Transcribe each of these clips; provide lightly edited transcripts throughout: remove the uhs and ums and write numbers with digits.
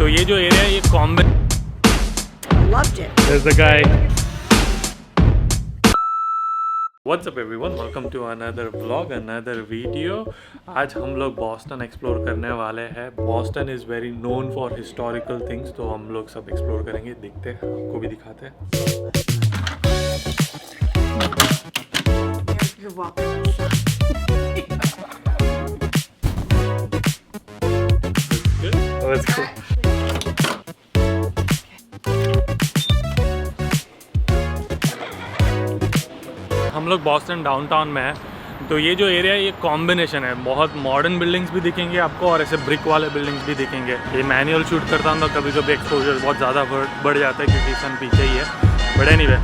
तो ये जो एरिया है ये combine Loved it. There's the guy. What's up everyone? Welcome to another vlog, another video. आज हम लोग बॉस्टन एक्सप्लोर करने वाले हैं. Boston is very known for historical things, तो हम लोग सब एक्सप्लोर करेंगे, देखते हैं, आपको भी दिखाते हैं. You're welcome. Let's go. हम लोग बॉस्टन डाउनटाउन में है. तो ये जो एरिया है ये कॉम्बिनेशन है. बहुत मॉडर्न बिल्डिंग्स भी दिखेंगे आपको और ऐसे ब्रिक वाले बिल्डिंग्स भी दिखेंगे. ये मैनुअल शूट करता हूँ तो कभी कभी एक्सपोजर बहुत ज़्यादा बढ़ जाता है क्योंकि सन पीछे ही है. बट एनीवे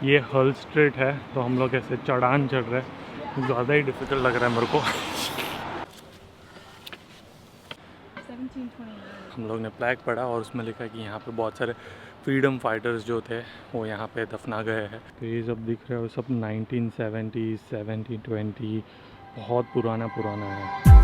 ये हल स्ट्रीट है. तो हम लोग ऐसे चढ़ान चढ़ रहे हैं. ज़्यादा ही डिफिकल्ट लग रहा है मेरे को. 1729. हम लोग ने फ्लैग पढ़ा और उसमें लिखा है कि यहाँ पे बहुत सारे फ्रीडम फाइटर्स जो थे वो यहाँ पे दफना गए हैं. तो ये सब दिख रहा है वो सब 1970, 1720 बहुत पुराना है.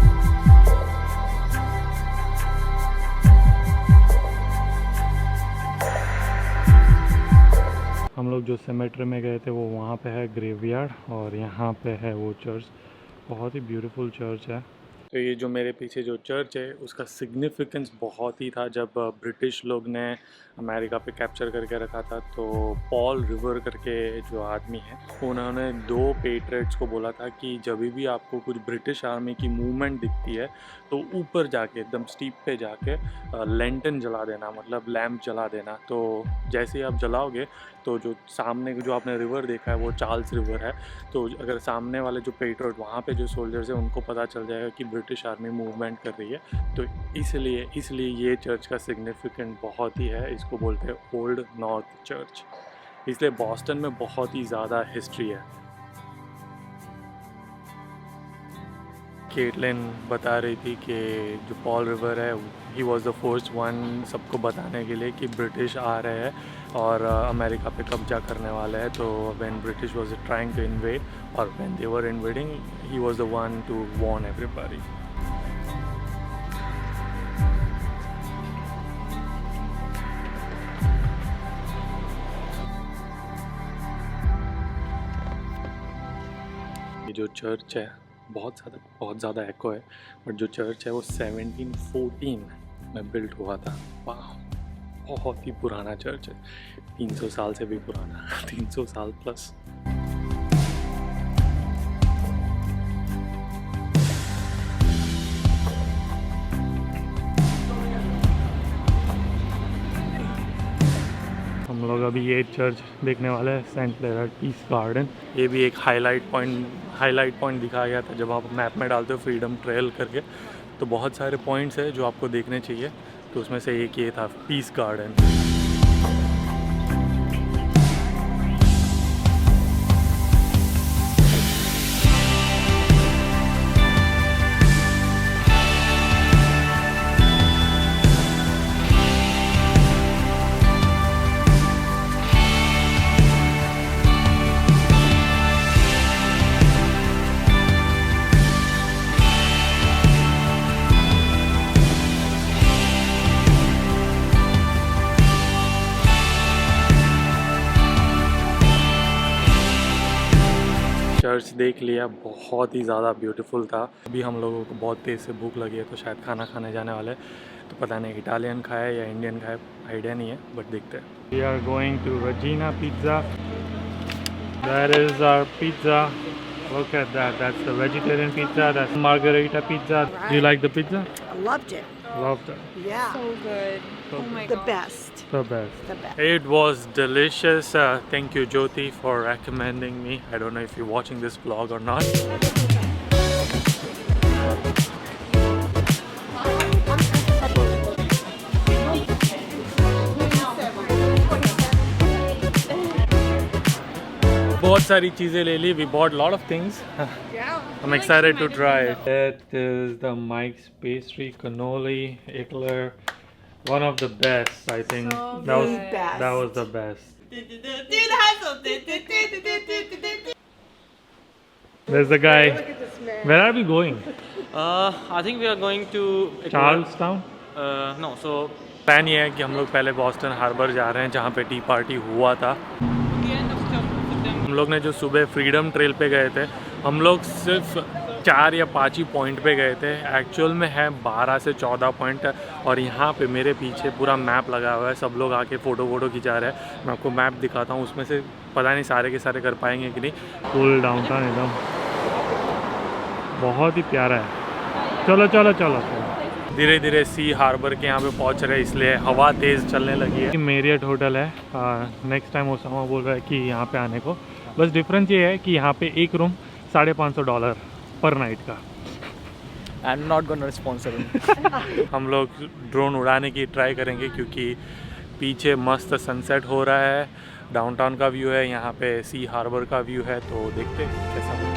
हम लोग जो सेमेट्री में गए थे वो वहाँ पे है ग्रेवयार्ड और यहाँ पे है वो चर्च. बहुत ही ब्यूटीफुल चर्च है. तो ये जो मेरे पीछे जो चर्च है उसका सिग्निफिकेंस बहुत ही था. जब ब्रिटिश लोग ने अमेरिका पे कैप्चर करके रखा था तो पॉल रिवर करके जो आदमी है उन्होंने 2 पेट्रियट्स को बोला था कि जब भी आपको कुछ ब्रिटिश आर्मी की मूवमेंट दिखती है तो ऊपर जाके एकदम स्टीप पे जाके लैंटर्न जला देना, मतलब लैंप जला देना. तो जैसे ही आप जलाओगे तो जो सामने जो आपने रिवर देखा है वो चार्ल्स रिवर है. तो अगर सामने वाले जो पेट्रियट वहाँ पे जो सोल्जर्स हैं उनको पता चल जाएगा कि ब्रिटिश आर्मी मूवमेंट कर रही है. तो इसलिए ये चर्च का सिग्निफिकेंट बहुत ही है. इसको बोलते हैं ओल्ड नॉर्थ चर्च. इसलिए बॉस्टन में बहुत ही ज़्यादा हिस्ट्री है. केटलिन बता रही थी कि जो पॉल रिवर है he was the first one सबको बताने के लिए कि ब्रिटिश आ रहे हैं और अमेरिका पे कब्जा करने वाले हैं. तो when British was trying to invade और when they were invading he was the one to warn everybody. ये जो चर्च है बहुत ज़्यादा एको है. बट जो चर्च है वो 1714 में बिल्ट हुआ था. वाह, बहुत ही पुराना चर्च है. 300 साल से भी पुराना. 300 साल प्लस. हम लोग अभी ये चर्च देखने वाले हैं, सेंट क्लेरा पीस गार्डन. ये भी एक हाईलाइट पॉइंट दिखाया गया था जब आप मैप में डालते हो फ्रीडम ट्रेल करके. तो बहुत सारे पॉइंट्स हैं जो आपको देखने चाहिए. तो उसमें से एक ये था पीस गार्डन. चर्च देख लिया, बहुत ही ज़्यादा ब्यूटीफुल था. अभी हम लोगों को बहुत तेज़ से भूख लगी है तो शायद खाना खाने जाने वाले. तो पता नहीं इटालियन खाए या इंडियन खाए, आइडिया नहीं है, बट देखते हैं. We are going to Regina Pizza. That is our pizza. Look at that. That's the vegetarian pizza. That's margherita pizza. Right. Do you like the pizza? I loved it. Loved it. Yeah. So good. So Oh my The god. best. The best. The best. It was delicious. Thank you, Jyoti, for recommending me. I don't know if you're watching this vlog or not. बहुत सारी चीज़ें ले ली. We bought lot of things. Yeah. I'm excited to try it. That is the Mike's pastry cannoli eclair. One of the best, I think. So that was the best. that was the best. There's the guy. Look at this man. Where are we going? I think we are going to Charlestown. No, so plan ये है कि हम लोग पहले Boston harbour जा रहे हैं जहाँ पे टी पार्टी हुआ था. the end of September. हम लोग ने जो सुबह फ्रीडम ट्रेल पे गए थे, हम लोग सिर्फ 4 या 5 ही पॉइंट पे गए थे. एक्चुअल में है 12 से 14 पॉइंट. और यहाँ पे मेरे पीछे पूरा मैप लगा हुआ है. सब लोग आके फ़ोटो खिंचा रहे हैं. मैं आपको मैप दिखाता हूँ. उसमें से पता नहीं सारे के सारे कर पाएंगे कि नहीं. फुल डाउनटाउन एकदम बहुत ही प्यारा है. चलो चलो चलो चलो. धीरे धीरे सी हार्बर के यहाँ पे पहुँच रहे हैं, इसलिए हवा तेज़ चलने लगी है. मेरियट होटल है. नेक्स्ट टाइम ओसामा बोल रहा है कि यहाँ पे आने को. बस डिफरेंस ये है कि यहाँ पे एक रूम $550 पर नाइट का. I'm not gonna sponsor him. हम लोग ड्रोन उड़ाने की ट्राई करेंगे क्योंकि पीछे मस्त सनसेट हो रहा है. डाउनटाउन का व्यू है, यहाँ पे सी हार्बर का व्यू है. तो देखते हैं कैसा होगा.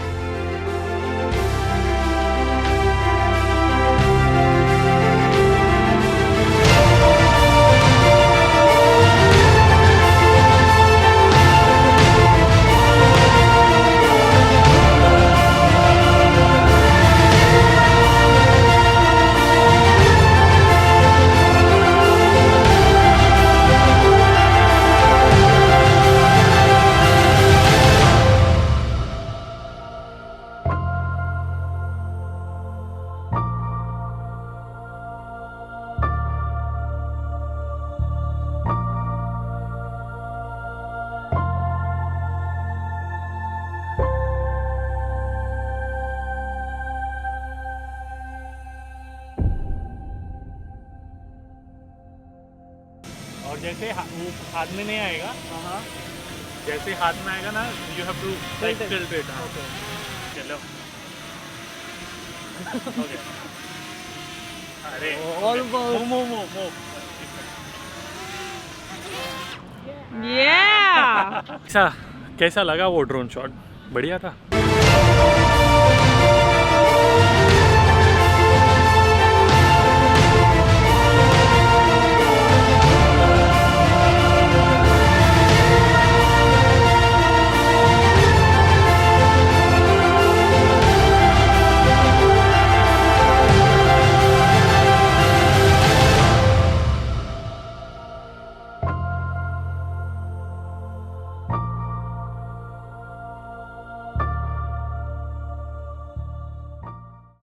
और जैसे वो हाथ में नहीं आएगा, जैसे हाथ में आएगा ना, you have to like tilt it. चलो. ओके. अरे मो. Yeah. कैसा लगा वो ड्रोन शॉट? बढ़िया था.